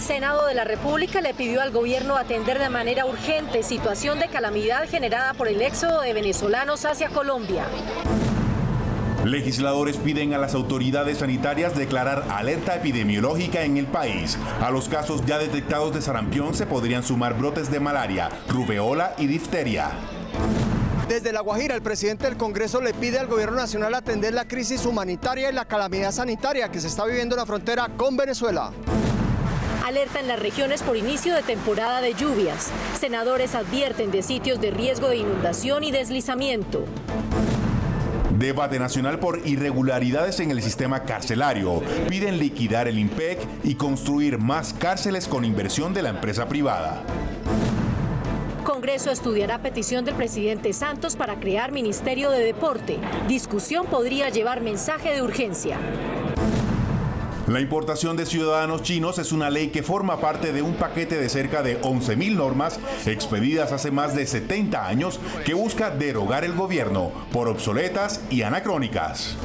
Senado de la República le pidió al gobierno atender de manera urgente situación de calamidad generada por el éxodo de venezolanos hacia Colombia. Legisladores piden a las autoridades sanitarias declarar alerta epidemiológica en el país. A los casos ya detectados de sarampión se podrían sumar brotes de malaria, rubeola y difteria. Desde La Guajira, el presidente del Congreso le pide al gobierno nacional atender la crisis humanitaria y la calamidad sanitaria que se está viviendo en la frontera con Venezuela. Alerta en las regiones por inicio de temporada de lluvias. Senadores advierten de sitios de riesgo de inundación y deslizamiento. Debate nacional por irregularidades en el sistema carcelario. Piden liquidar el IMPEC y construir más cárceles con inversión de la empresa privada. Congreso estudiará petición del presidente Santos para crear Ministerio de Deporte. Discusión podría llevar mensaje de urgencia. La importación de ciudadanos chinos es una ley que forma parte de un paquete de cerca de 11.000 normas expedidas hace más de 70 años que busca derogar el gobierno por obsoletas y anacrónicas.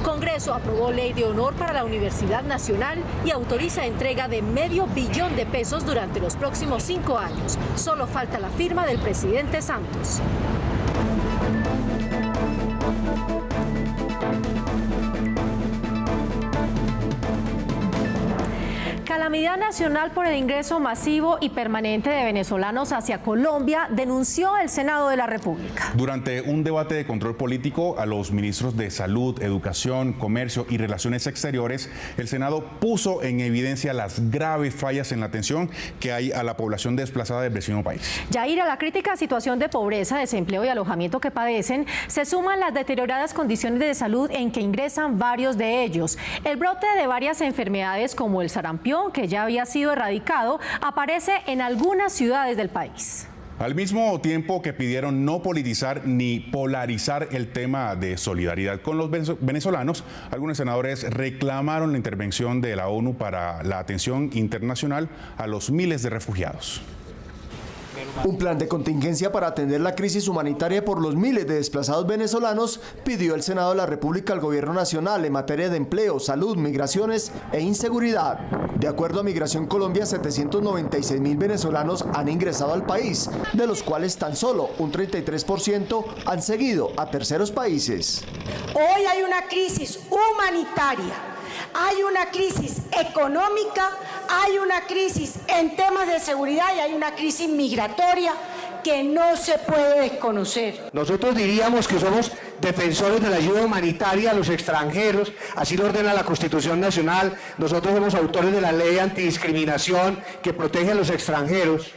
Congreso aprobó ley de honor para la Universidad Nacional y autoriza entrega de $500 millones durante los próximos 5 años. Solo falta la firma del presidente Santos. Calamidad nacional por el ingreso masivo y permanente de venezolanos hacia Colombia, denunció el Senado de la República. Durante un debate de control político a los ministros de Salud, Educación, Comercio y Relaciones Exteriores, el Senado puso en evidencia las graves fallas en la atención que hay a la población desplazada del vecino país. Yair, a la crítica situación de pobreza, desempleo y alojamiento que padecen, se suman las deterioradas condiciones de salud en que ingresan varios de ellos. El brote de varias enfermedades como el sarampión, que ya había sido erradicado, aparece en algunas ciudades del país. Al mismo tiempo que pidieron no politizar ni polarizar el tema de solidaridad con los venezolanos, algunos senadores reclamaron la intervención de la ONU para la atención internacional a los miles de refugiados. Un plan de contingencia para atender la crisis humanitaria por los miles de desplazados venezolanos pidió el Senado de la República al Gobierno Nacional en materia de empleo, salud, migraciones e inseguridad. De acuerdo a Migración Colombia, 796.000 venezolanos han ingresado al país, de los cuales tan solo un 33% han seguido a terceros países. Hoy hay una crisis humanitaria, hay una crisis económica, hay una crisis en temas de seguridad y hay una crisis migratoria que no se puede desconocer. Nosotros diríamos que somos defensores de la ayuda humanitaria a los extranjeros, así lo ordena la Constitución Nacional. Nosotros somos autores de la ley antidiscriminación que protege a los extranjeros,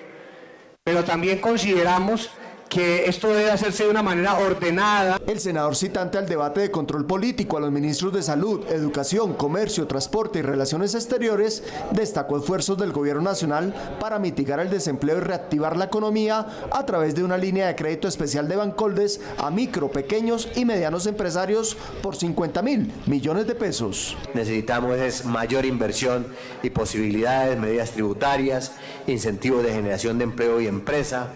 pero también consideramos que esto debe hacerse de una manera ordenada. El senador citante al debate de control político a los ministros de Salud, Educación, Comercio, Transporte y Relaciones Exteriores destacó esfuerzos del Gobierno Nacional para mitigar el desempleo y reactivar la economía a través de una línea de crédito especial de Bancoldes a micro, pequeños y medianos empresarios por 50.000 millones de pesos. Necesitamos es mayor inversión y posibilidades, medidas tributarias, incentivos de generación de empleo y empresa,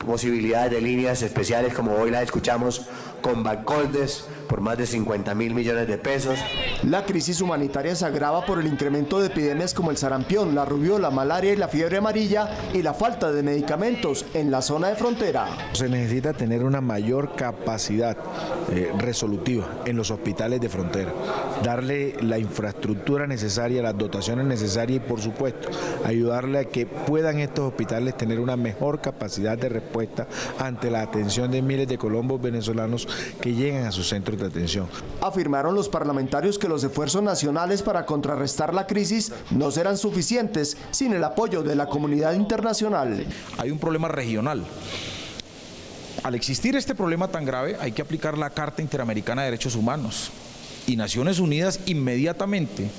posibilidades de líneas especiales como hoy las escuchamos con Bancoldes por más de 50.000 millones de pesos. La crisis humanitaria se agrava por el incremento de epidemias como el sarampión, la rubiola, malaria y la fiebre amarilla y la falta de medicamentos en la zona de frontera. Se necesita tener una mayor capacidad resolutiva en los hospitales de frontera, darle la infraestructura necesaria, las dotaciones necesarias y por supuesto ayudarle a que puedan estos hospitales tener una mejor capacidad de respuesta ante la atención de miles de colombos venezolanos que llegan a sus centros de atención. Afirmaron los parlamentarios que los esfuerzos nacionales para contrarrestar la crisis no serán suficientes sin el apoyo de la comunidad internacional. Hay un problema regional. Al existir este problema tan grave, hay que aplicar la Carta Interamericana de Derechos Humanos. Y Naciones Unidas inmediatamente,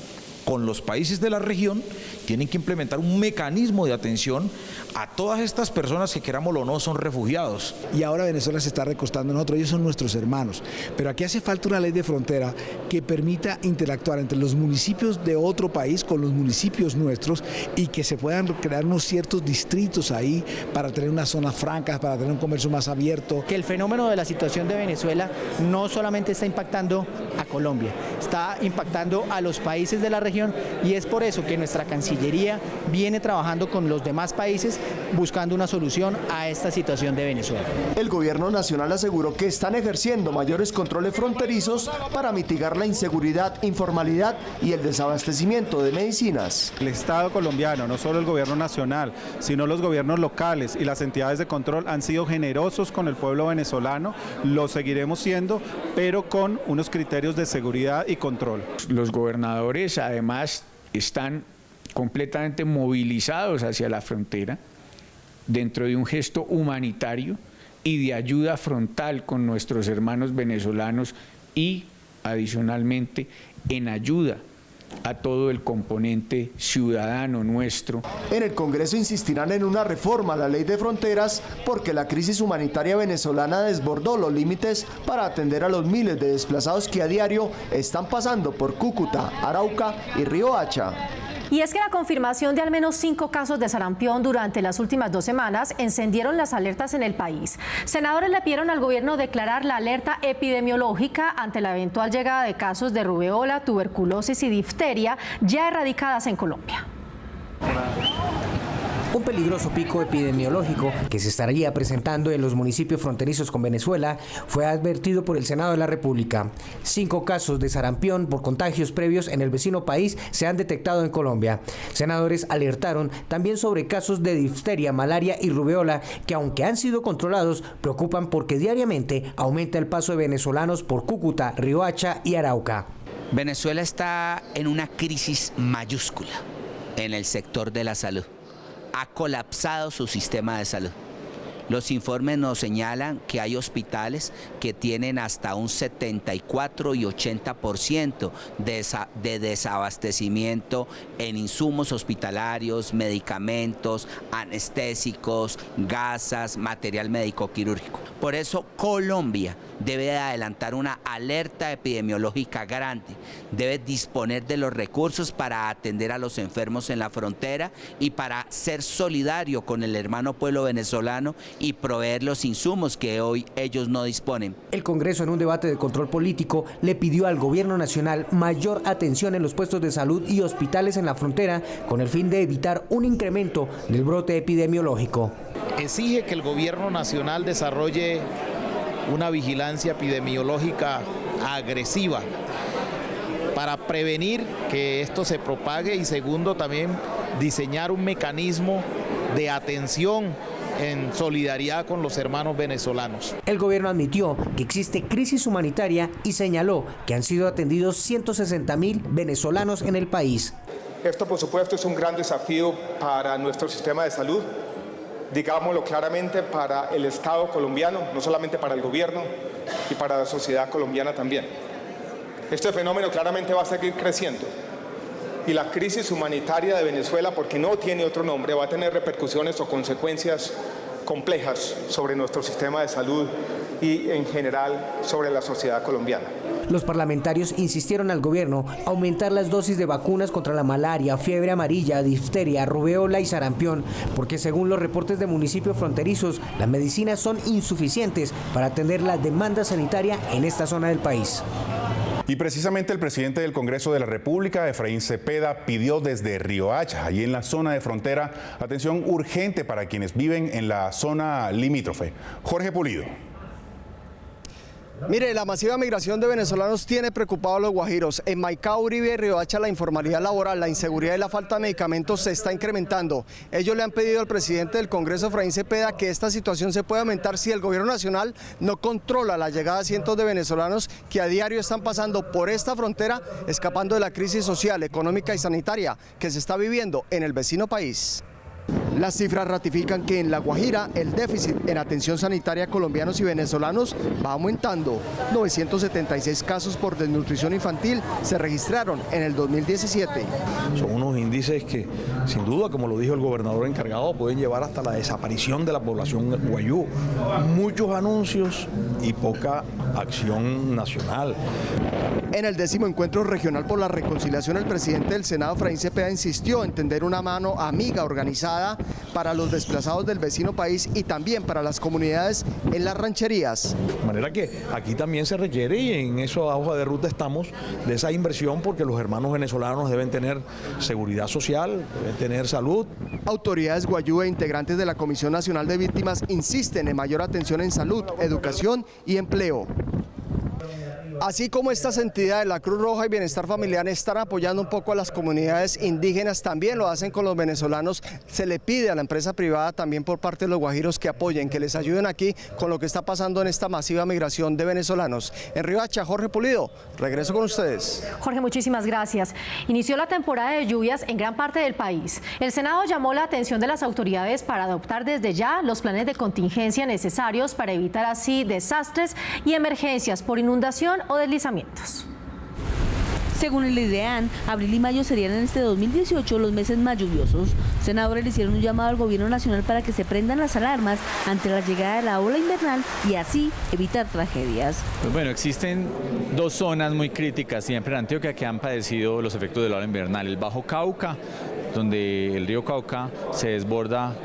con los países de la región, tienen que implementar un mecanismo de atención a todas estas personas que, querámoslo o no, son refugiados. Y ahora Venezuela se está recostando en nosotros, ellos son nuestros hermanos. Pero aquí hace falta una ley de frontera que permita interactuar entre los municipios de otro país con los municipios nuestros y que se puedan crear unos ciertos distritos ahí para tener unas zonas francas, para tener un comercio más abierto. Que el fenómeno de la situación de Venezuela no solamente está impactando a Colombia, está impactando a los países de la región región, y es por eso que nuestra Cancillería viene trabajando con los demás países buscando una solución a esta situación de Venezuela. El gobierno nacional aseguró que están ejerciendo mayores controles fronterizos para mitigar la inseguridad, informalidad y el desabastecimiento de medicinas. El Estado colombiano, no solo el gobierno nacional, sino los gobiernos locales y las entidades de control han sido generosos con el pueblo venezolano, lo seguiremos siendo, pero con unos criterios de seguridad y control. Los gobernadores además están completamente movilizados hacia la frontera dentro de un gesto humanitario y de ayuda frontal con nuestros hermanos venezolanos y adicionalmente en ayuda a todo el componente ciudadano nuestro. En el Congreso insistirán en una reforma a la ley de fronteras porque la crisis humanitaria venezolana desbordó los límites para atender a los miles de desplazados que a diario están pasando por Cúcuta, Arauca y Riohacha. Y es que la confirmación de al menos 5 casos de sarampión durante las últimas 2 semanas encendieron las alertas en el país. Senadores le pidieron al gobierno declarar la alerta epidemiológica ante la eventual llegada de casos de rubeola, tuberculosis y difteria ya erradicadas en Colombia. Un peligroso pico epidemiológico que se estaría presentando en los municipios fronterizos con Venezuela fue advertido por el Senado de la República. 5 casos de sarampión por contagios previos en el vecino país se han detectado en Colombia. Senadores alertaron también sobre casos de difteria, malaria y rubeola que, aunque han sido controlados, preocupan porque diariamente aumenta el paso de venezolanos por Cúcuta, Riohacha y Arauca. Venezuela está en una crisis mayúscula en el sector de la salud. Ha colapsado su sistema de salud. Los informes nos señalan que hay hospitales que tienen hasta un 74 y 80% de desabastecimiento en insumos hospitalarios, medicamentos, anestésicos, gasas, material médico quirúrgico. Por eso Colombia debe de adelantar una alerta epidemiológica grande, debe disponer de los recursos para atender a los enfermos en la frontera y para ser solidario con el hermano pueblo venezolano y proveer los insumos que hoy ellos no disponen. El Congreso, en un debate de control político, le pidió al gobierno nacional mayor atención en los puestos de salud y hospitales en la frontera con el fin de evitar un incremento del brote epidemiológico. Exige que el gobierno nacional desarrolle una vigilancia epidemiológica agresiva para prevenir que esto se propague y segundo también diseñar un mecanismo de atención en solidaridad con los hermanos venezolanos. El gobierno admitió que existe crisis humanitaria y señaló que han sido atendidos 160.000 venezolanos en el país. Esto, por supuesto, es un gran desafío para nuestro sistema de salud, digámoslo claramente, para el Estado colombiano, no solamente para el gobierno y para la sociedad colombiana también. Este fenómeno claramente va a seguir creciendo y la crisis humanitaria de Venezuela, porque no tiene otro nombre, va a tener repercusiones o consecuencias complejas sobre nuestro sistema de salud y en general sobre la sociedad colombiana. Los parlamentarios insistieron al gobierno aumentar las dosis de vacunas contra la malaria, fiebre amarilla, difteria, rubeola y sarampión, porque según los reportes de municipios fronterizos, las medicinas son insuficientes para atender la demanda sanitaria en esta zona del país. Y precisamente el presidente del Congreso de la República, Efraín Cepeda, pidió desde Riohacha, allí en la zona de frontera, atención urgente para quienes viven en la zona limítrofe. Jorge Pulido. Mire, la masiva migración de venezolanos tiene preocupados a los guajiros. En Maicao, Uribe y Riohacha la informalidad laboral, la inseguridad y la falta de medicamentos se está incrementando. Ellos le han pedido al presidente del Congreso, Efraín Cepeda, que esta situación se pueda aumentar si el gobierno nacional no controla la llegada de cientos de venezolanos que a diario están pasando por esta frontera, escapando de la crisis social, económica y sanitaria que se está viviendo en el vecino país. Las cifras ratifican que en La Guajira el déficit en atención sanitaria a colombianos y venezolanos va aumentando. 976 casos por desnutrición infantil se registraron en el 2017. Son unos índices que, sin duda, como lo dijo el gobernador encargado, pueden llevar hasta la desaparición de la población guayú. Muchos anuncios y poca acción nacional. En el 10º encuentro regional por la reconciliación, el presidente del Senado, Efraín Cepeda, insistió en tender una mano amiga organizada para los desplazados del vecino país y también para las comunidades en las rancherías. De manera que aquí también se requiere, y en esa hoja de ruta estamos, de esa inversión, porque los hermanos venezolanos deben tener seguridad social, deben tener salud. Autoridades guayú e integrantes de la Comisión Nacional de Víctimas insisten en mayor atención en salud, educación y empleo. Así como estas entidades, la Cruz Roja y Bienestar Familiar, están apoyando un poco a las comunidades indígenas, también lo hacen con los venezolanos. Se le pide a la empresa privada también por parte de los guajiros que apoyen, que les ayuden aquí con lo que está pasando en esta masiva migración de venezolanos. En Riohacha, Jorge Pulido, regreso con ustedes. Jorge, muchísimas gracias. Inició la temporada de lluvias en gran parte del país. El Senado llamó la atención de las autoridades para adoptar desde ya los planes de contingencia necesarios para evitar así desastres y emergencias por inundación o deslizamientos. Según el IDEAN, abril y mayo serían en este 2018 los meses más lluviosos. Senadores le hicieron un llamado al gobierno nacional para que se prendan las alarmas ante la llegada de la ola invernal y así evitar tragedias. Pues bueno, existen dos zonas muy críticas siempre en Antioquia que han padecido los efectos de la ola invernal. El Bajo Cauca, donde el río Cauca se desborda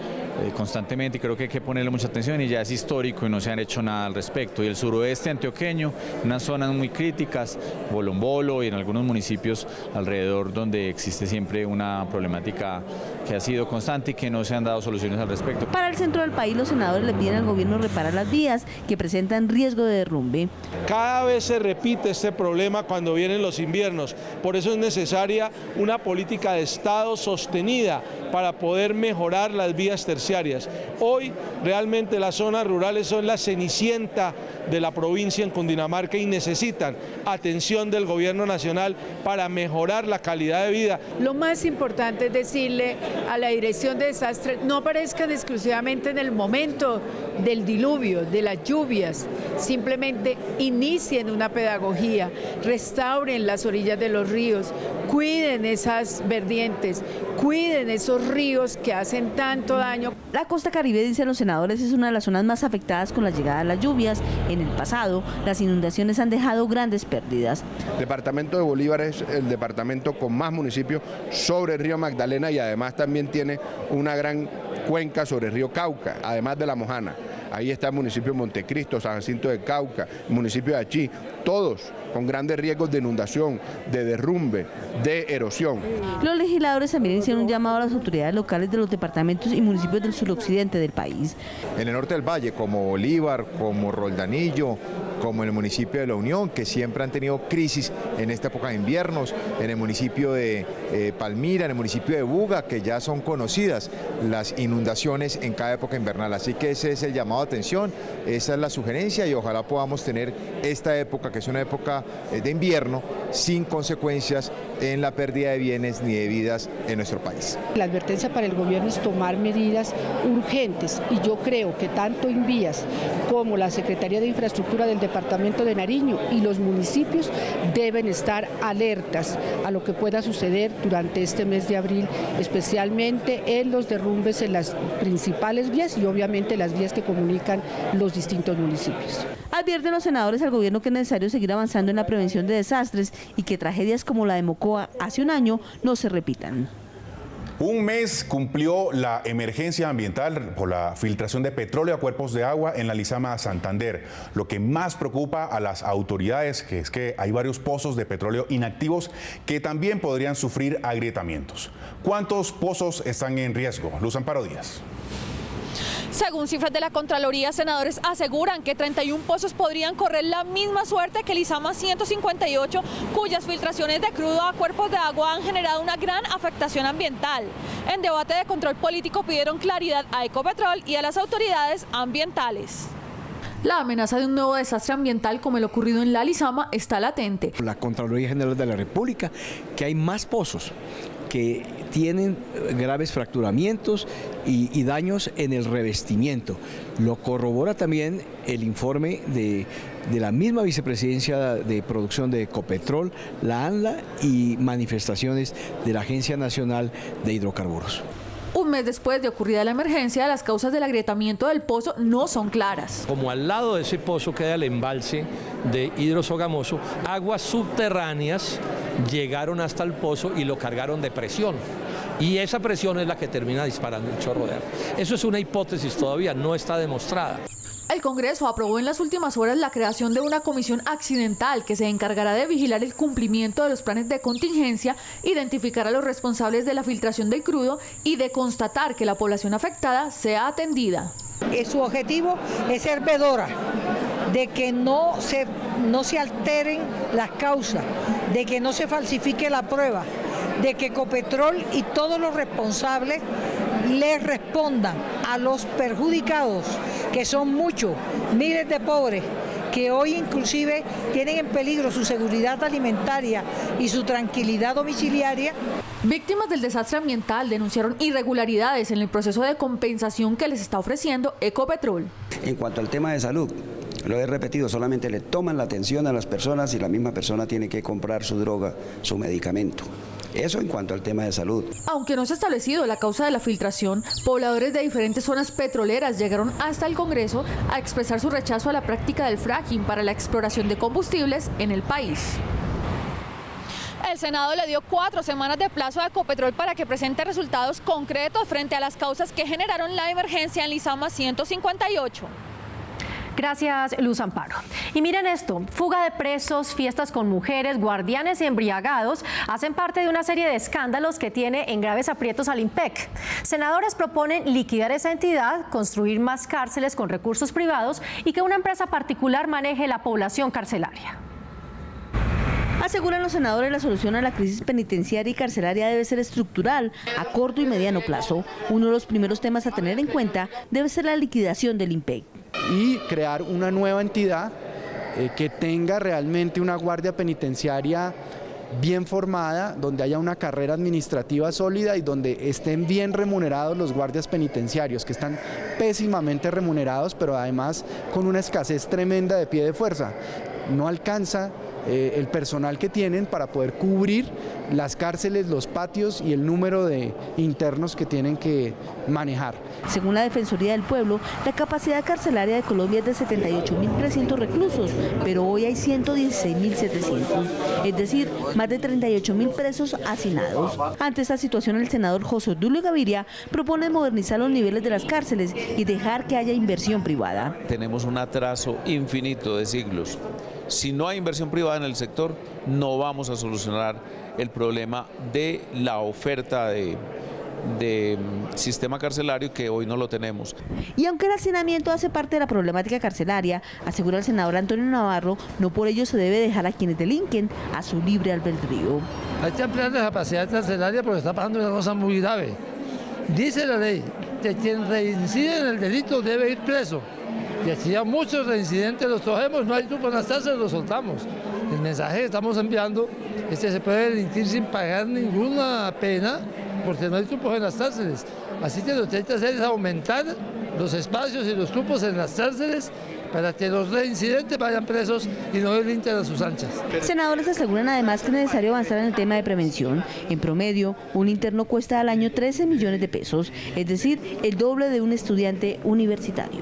constantemente, y creo que hay que ponerle mucha atención, y ya es histórico y no se han hecho nada al respecto. Y el suroeste antioqueño, unas zonas muy críticas, Bolombolo y en algunos municipios alrededor, donde existe siempre una problemática que ha sido constante y que no se han dado soluciones al respecto. Para el centro del país, los senadores le piden al gobierno reparar las vías que presentan riesgo de derrumbe. Cada vez se repite este problema cuando vienen los inviernos, por eso es necesaria una política de Estado sostenida para poder mejorar las vías terciarias. Hoy realmente las zonas rurales son la cenicienta de la provincia en Cundinamarca y necesitan atención del gobierno nacional para mejorar la calidad de vida. Lo más importante es decirle a la Dirección de Desastres, no aparezcan exclusivamente en el momento del diluvio, de las lluvias, simplemente inicien una pedagogía, restauren las orillas de los ríos, cuiden esas vertientes, cuiden esos ríos que hacen tanto daño. La costa caribe, dicen los senadores, es una de las zonas más afectadas con la llegada de las lluvias. En el pasado, las inundaciones han dejado grandes pérdidas. El departamento de Bolívar es el departamento con más municipios sobre el río Magdalena y además también tiene una gran cuenca sobre el río Cauca, además de La Mojana. Ahí está el municipio de Montecristo, San Jacinto de Cauca, el municipio de Achí, todos con grandes riesgos de inundación, de derrumbe, de erosión. Los legisladores también hicieron un llamado a las autoridades locales de los departamentos y municipios del suroccidente del país. En el norte del valle, como Bolívar, como Roldanillo, como en el municipio de La Unión, que siempre han tenido crisis en esta época de inviernos, en el municipio de Palmira, en el municipio de Buga, que ya son conocidas las inundaciones en cada época invernal. Así que ese es el llamado de atención, esa es la sugerencia y ojalá podamos tener esta época, que es una época de invierno, sin consecuencias en la pérdida de bienes ni de vidas en nuestro país. La advertencia para el gobierno es tomar medidas urgentes y yo creo que tanto Invías como la Secretaría de Infraestructura del Departamento de Nariño y los municipios deben estar alertas a lo que pueda suceder durante este mes de abril, especialmente en los derrumbes en las principales vías y obviamente las vías que comunican los distintos municipios. Advierten los senadores al gobierno que es necesario seguir avanzando en la prevención de desastres y que tragedias como la de Mocoa hace un año no se repitan. Un mes cumplió la emergencia ambiental por la filtración de petróleo a cuerpos de agua en la Lizama Santander. Lo que más preocupa a las autoridades es que hay varios pozos de petróleo inactivos que también podrían sufrir agrietamientos. ¿Cuántos pozos están en riesgo? Luz Amparo Díaz. Según cifras de la Contraloría, senadores aseguran que 31 pozos podrían correr la misma suerte que Lizama 158, cuyas filtraciones de crudo a cuerpos de agua han generado una gran afectación ambiental. En debate de control político pidieron claridad a Ecopetrol y a las autoridades ambientales. La amenaza de un nuevo desastre ambiental como el ocurrido en la Lizama está latente. La Contraloría General de la República, que hay más pozos que tienen graves fracturamientos y daños en el revestimiento. Lo corrobora también el informe de la misma Vicepresidencia de Producción de Ecopetrol, la ANLA y manifestaciones de la Agencia Nacional de Hidrocarburos. Un mes después de ocurrida la emergencia, las causas del agrietamiento del pozo no son claras. Como al lado de ese pozo queda el embalse de Hidrosogamoso, aguas subterráneas llegaron hasta el pozo y lo cargaron de presión. Y esa presión es la que termina disparando el chorro de agua. Eso es una hipótesis, todavía no está demostrada. El Congreso aprobó en las últimas horas la creación de una comisión accidental que se encargará de vigilar el cumplimiento de los planes de contingencia, identificar a los responsables de la filtración del crudo y de constatar que la población afectada sea atendida. Su objetivo es ser vedora de que no se alteren las causas, de que no se falsifique la prueba, de que Ecopetrol y todos los responsables le respondan a los perjudicados, que son muchos, miles de pobres, que hoy inclusive tienen en peligro su seguridad alimentaria y su tranquilidad domiciliaria. Víctimas del desastre ambiental denunciaron irregularidades en el proceso de compensación que les está ofreciendo Ecopetrol. En cuanto al tema de salud, lo he repetido, solamente le toman la atención a las personas y la misma persona tiene que comprar su droga, su medicamento. Eso en cuanto al tema de salud. Aunque no se ha establecido la causa de la filtración, pobladores de diferentes zonas petroleras llegaron hasta el Congreso a expresar su rechazo a la práctica del fracking para la exploración de combustibles en el país. El Senado le dio 4 semanas de plazo a Ecopetrol para que presente resultados concretos frente a las causas que generaron la emergencia en Lizama 158. Gracias, Luz Amparo. Y miren esto, fuga de presos, fiestas con mujeres, guardianes y embriagados hacen parte de una serie de escándalos que tiene en graves aprietos al IMPEC. Senadores proponen liquidar esa entidad, construir más cárceles con recursos privados y que una empresa particular maneje la población carcelaria. Aseguran los senadores, la solución a la crisis penitenciaria y carcelaria debe ser estructural, a corto y mediano plazo. Uno de los primeros temas a tener en cuenta debe ser la liquidación del IMPEC. Y crear una nueva entidad que tenga realmente una guardia penitenciaria bien formada, donde haya una carrera administrativa sólida y donde estén bien remunerados los guardias penitenciarios, que están pésimamente remunerados, pero además con una escasez tremenda de pie de fuerza. No alcanza el personal que tienen para poder cubrir las cárceles, los patios y el número de internos que tienen que manejar. Según la Defensoría del Pueblo, la capacidad carcelaria de Colombia es de 78.300 reclusos, pero hoy hay 116.700, es decir, más de 38.000 presos hacinados. Ante esta situación, el senador José Odulio Gaviria propone modernizar los niveles de las cárceles y dejar que haya inversión privada. Tenemos un atraso infinito de siglos. Si no hay inversión privada en el sector, no vamos a solucionar el problema de la oferta de sistema carcelario que hoy no lo tenemos. Y aunque el hacinamiento hace parte de la problemática carcelaria, asegura el senador Antonio Navarro, no por ello se debe dejar a quienes delinquen a su libre albedrío. Hay que ampliar la capacidad carcelaria porque está pasando una cosa muy grave. Dice la ley que quien reincide en el delito debe ir preso. Y aquí ya muchos reincidentes los cogemos, no hay truco en las cárceles, los soltamos. El mensaje que estamos enviando es que se puede delinquir sin pagar ninguna pena porque no hay trupos en las cárceles. Así que lo que hay que hacer es aumentar los espacios y los trupos en las cárceles para que los reincidentes vayan presos y no delinquen a sus anchas. Senadores aseguran además que es necesario avanzar en el tema de prevención. En promedio, un interno cuesta al año 13 millones de pesos, es decir, el doble de un estudiante universitario.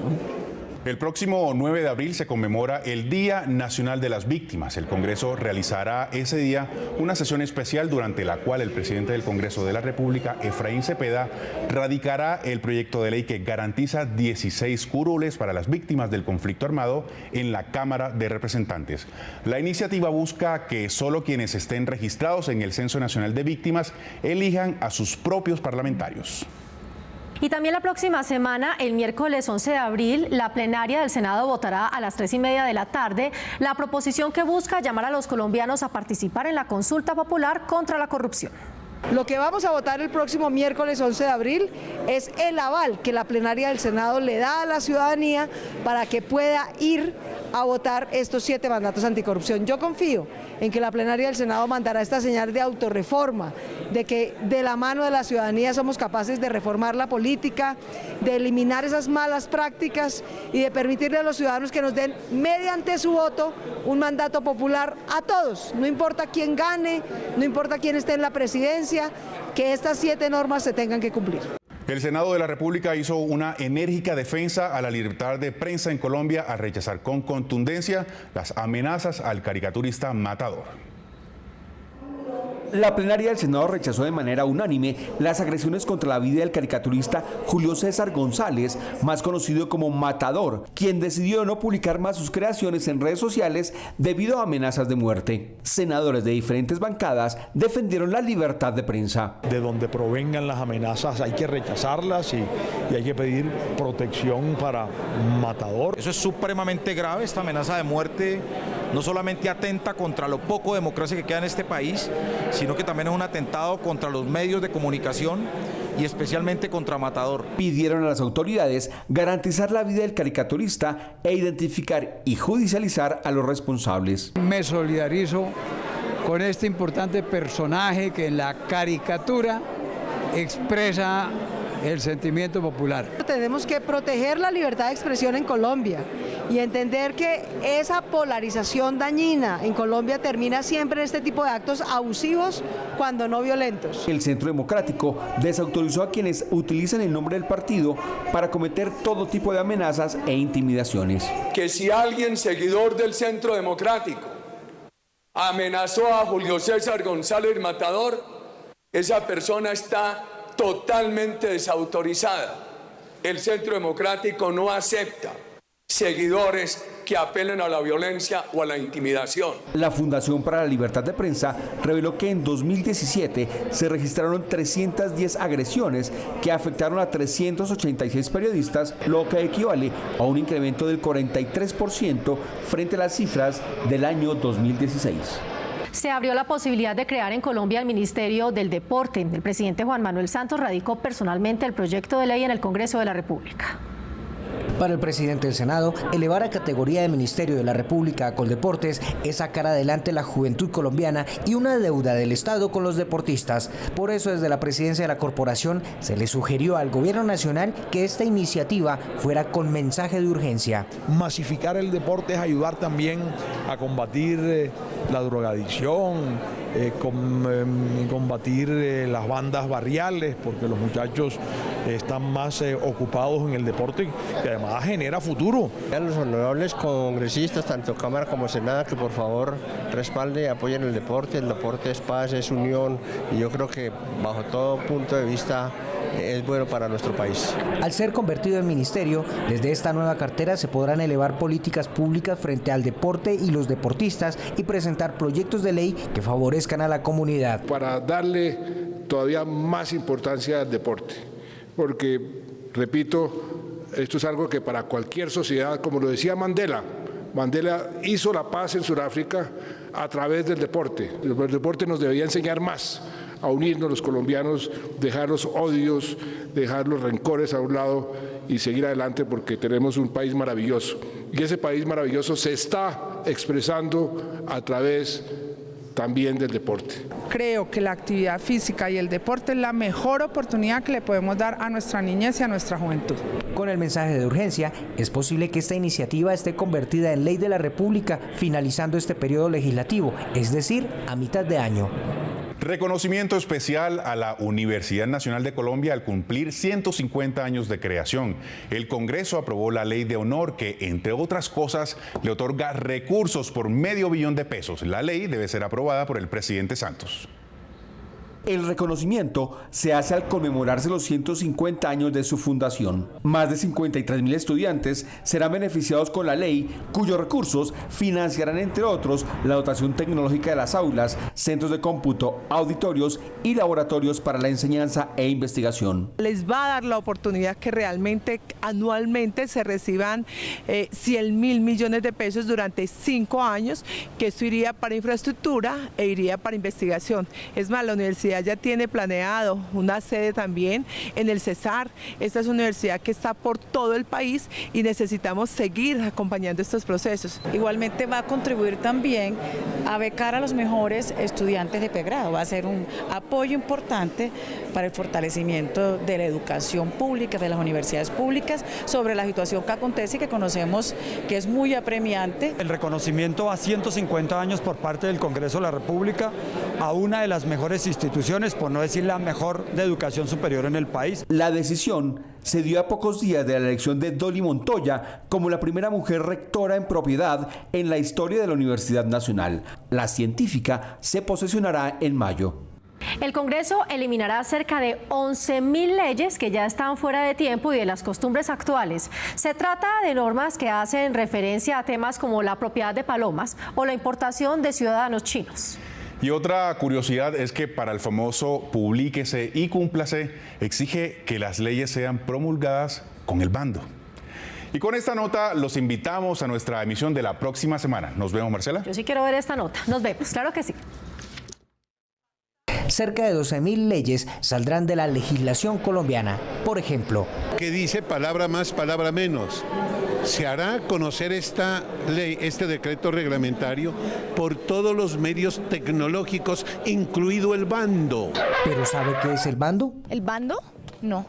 El próximo 9 de abril se conmemora el Día Nacional de las Víctimas. El Congreso realizará ese día una sesión especial durante la cual el presidente del Congreso de la República, Efraín Cepeda, radicará el proyecto de ley que garantiza 16 curules para las víctimas del conflicto armado en la Cámara de Representantes. La iniciativa busca que solo quienes estén registrados en el Censo Nacional de Víctimas elijan a sus propios parlamentarios. Y también la próxima semana, el miércoles 11 de abril, la plenaria del Senado votará a las 3:30 de la tarde la proposición que busca llamar a los colombianos a participar en la consulta popular contra la corrupción. Lo que vamos a votar el próximo miércoles 11 de abril es el aval que la plenaria del Senado le da a la ciudadanía para que pueda ir a votar estos 7 mandatos anticorrupción. Yo confío en que la plenaria del Senado mandará esta señal de autorreforma, de que de la mano de la ciudadanía somos capaces de reformar la política, de eliminar esas malas prácticas y de permitirle a los ciudadanos que nos den mediante su voto un mandato popular a todos, no importa quién gane, no importa quién esté en la presidencia, que estas 7 normas se tengan que cumplir. El Senado de la República hizo una enérgica defensa a la libertad de prensa en Colombia al rechazar con contundencia las amenazas al caricaturista Matador. La plenaria del Senado rechazó de manera unánime las agresiones contra la vida del caricaturista Julio César González, más conocido como Matador, quien decidió no publicar más sus creaciones en redes sociales debido a amenazas de muerte. Senadores de diferentes bancadas defendieron la libertad de prensa. De donde provengan las amenazas hay que rechazarlas y hay que pedir protección para Matador. Eso es supremamente grave, esta amenaza de muerte no solamente atenta contra lo poco democracia que queda en este país, sino que también es un atentado contra los medios de comunicación y especialmente contra Matador. Pidieron a las autoridades garantizar la vida del caricaturista e identificar y judicializar a los responsables. Me solidarizo con este importante personaje que en la caricatura expresa el sentimiento popular. Tenemos que proteger la libertad de expresión en Colombia y entender que esa polarización dañina en Colombia termina siempre en este tipo de actos abusivos cuando no violentos. El Centro Democrático desautorizó a quienes utilizan el nombre del partido para cometer todo tipo de amenazas e intimidaciones. Que si alguien seguidor del Centro Democrático amenazó a Julio César González Matador, esa persona está totalmente desautorizada. El Centro Democrático no acepta seguidores que apelen a la violencia o a la intimidación. La Fundación para la Libertad de Prensa reveló que en 2017 se registraron 310 agresiones que afectaron a 386 periodistas, lo que equivale a un incremento del 43% frente a las cifras del año 2016. Se abrió la posibilidad de crear en Colombia el Ministerio del Deporte. El presidente Juan Manuel Santos radicó personalmente el proyecto de ley en el Congreso de la República. Para el presidente del Senado, elevar a categoría de Ministerio de la República a Coldeportes es sacar adelante la juventud colombiana y una deuda del Estado con los deportistas. Por eso, desde la presidencia de la corporación, se le sugirió al Gobierno Nacional que esta iniciativa fuera con mensaje de urgencia. Masificar el deporte es ayudar también a combatir la drogadicción, combatir las bandas barriales, porque los muchachos están más ocupados en el deporte, que además genera futuro. A los honorables congresistas, tanto Cámara como Senado, que por favor respalden y apoyen el deporte es paz, es unión, y yo creo que bajo todo punto de vista es bueno para nuestro país. Al ser convertido en ministerio, desde esta nueva cartera se podrán elevar políticas públicas frente al deporte y los deportistas y presentar proyectos de ley que favorezcan a la comunidad. Para darle todavía más importancia al deporte, porque, repito, esto es algo que para cualquier sociedad, como lo decía Mandela hizo la paz en Sudáfrica a través del deporte. El deporte nos debería enseñar más a unirnos los colombianos, dejar los odios, dejar los rencores a un lado y seguir adelante, porque tenemos un país maravilloso. Y ese país maravilloso se está expresando a través también del deporte. Creo que la actividad física y el deporte es la mejor oportunidad que le podemos dar a nuestra niñez y a nuestra juventud. Con el mensaje de urgencia, es posible que esta iniciativa esté convertida en ley de la República finalizando este periodo legislativo, es decir, a mitad de año. Reconocimiento especial a la Universidad Nacional de Colombia al cumplir 150 años de creación. El Congreso aprobó la Ley de Honor que, entre otras cosas, le otorga recursos por $500 millones. La ley debe ser aprobada por el presidente Santos. El reconocimiento se hace al conmemorarse los 150 años de su fundación. Más de 53.000 estudiantes serán beneficiados con la ley, cuyos recursos financiarán, entre otros, la dotación tecnológica de las aulas, centros de cómputo, auditorios y laboratorios para la enseñanza e investigación. Les va a dar la oportunidad que realmente anualmente se reciban 100.000 millones de pesos durante 5 años, que esto iría para infraestructura e iría para investigación. Es más, la universidad ya tiene planeado una sede también en el Cesar. Esta es una universidad que está por todo el país y necesitamos seguir acompañando estos procesos. Igualmente va a contribuir también a becar a los mejores estudiantes de pregrado. Va a ser un apoyo importante para el fortalecimiento de la educación pública, de las universidades públicas, sobre la situación que acontece y que conocemos que es muy apremiante. El reconocimiento a 150 años por parte del Congreso de la República a una de las mejores instituciones instituciones, por no decir la mejor de educación superior en el país. La decisión se dio a pocos días de la elección de Dolly Montoya como la primera mujer rectora en propiedad en la historia de la Universidad Nacional. La científica se posesionará en mayo. El Congreso eliminará cerca de 11.000 leyes que ya están fuera de tiempo y de las costumbres actuales. Se trata de normas que hacen referencia a temas como la propiedad de palomas o la importación de ciudadanos chinos. Y otra curiosidad es que para el famoso publíquese y cúmplase exige que las leyes sean promulgadas con el bando. Y con esta nota los invitamos a nuestra emisión de la próxima semana. ¿Nos vemos, Marcela? Yo sí quiero ver esta nota. Nos vemos, claro que sí. Cerca de 12.000 leyes saldrán de la legislación colombiana. Por ejemplo, que dice palabra más, palabra menos. Se hará conocer esta ley, este decreto reglamentario, por todos los medios tecnológicos, incluido el bando. ¿Pero sabe qué es el bando? ¿El bando? No.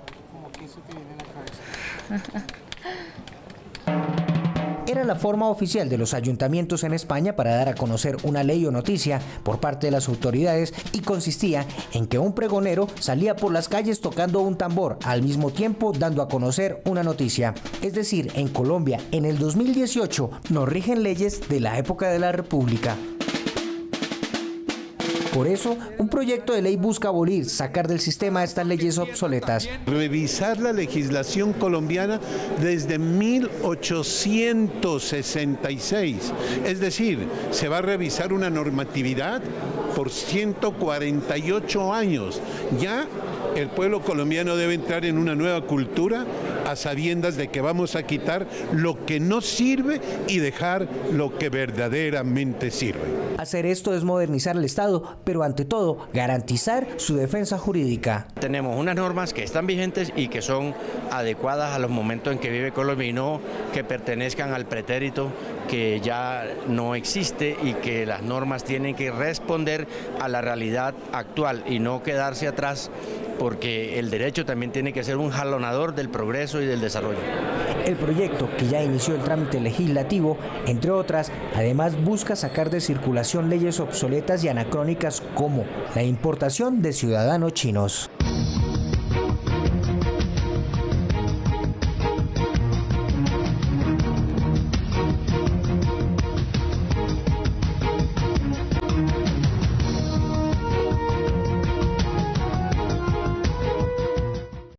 Era la forma oficial de los ayuntamientos en España para dar a conocer una ley o noticia por parte de las autoridades y consistía en que un pregonero salía por las calles tocando un tambor, al mismo tiempo dando a conocer una noticia. Es decir, en Colombia, en el 2018, nos rigen leyes de la época de la República. Por eso, un proyecto de ley busca abolir, sacar del sistema estas leyes obsoletas. Revisar la legislación colombiana desde 1866. Es decir, se va a revisar una normatividad por 148 años. Ya el pueblo colombiano debe entrar en una nueva cultura a sabiendas de que vamos a quitar lo que no sirve y dejar lo que verdaderamente sirve. Hacer esto es modernizar el Estado, pero ante todo, garantizar su defensa jurídica. Tenemos unas normas que están vigentes y que son adecuadas a los momentos en que vive Colombia y no que pertenezcan al pretérito que ya no existe y que las normas tienen que responder a la realidad actual y no quedarse atrás, porque el derecho también tiene que ser un jalonador del progreso y del desarrollo. El proyecto, que ya inició el trámite legislativo, entre otras, además busca sacar de circulación leyes obsoletas y anacrónicas como la importación de ciudadanos chinos.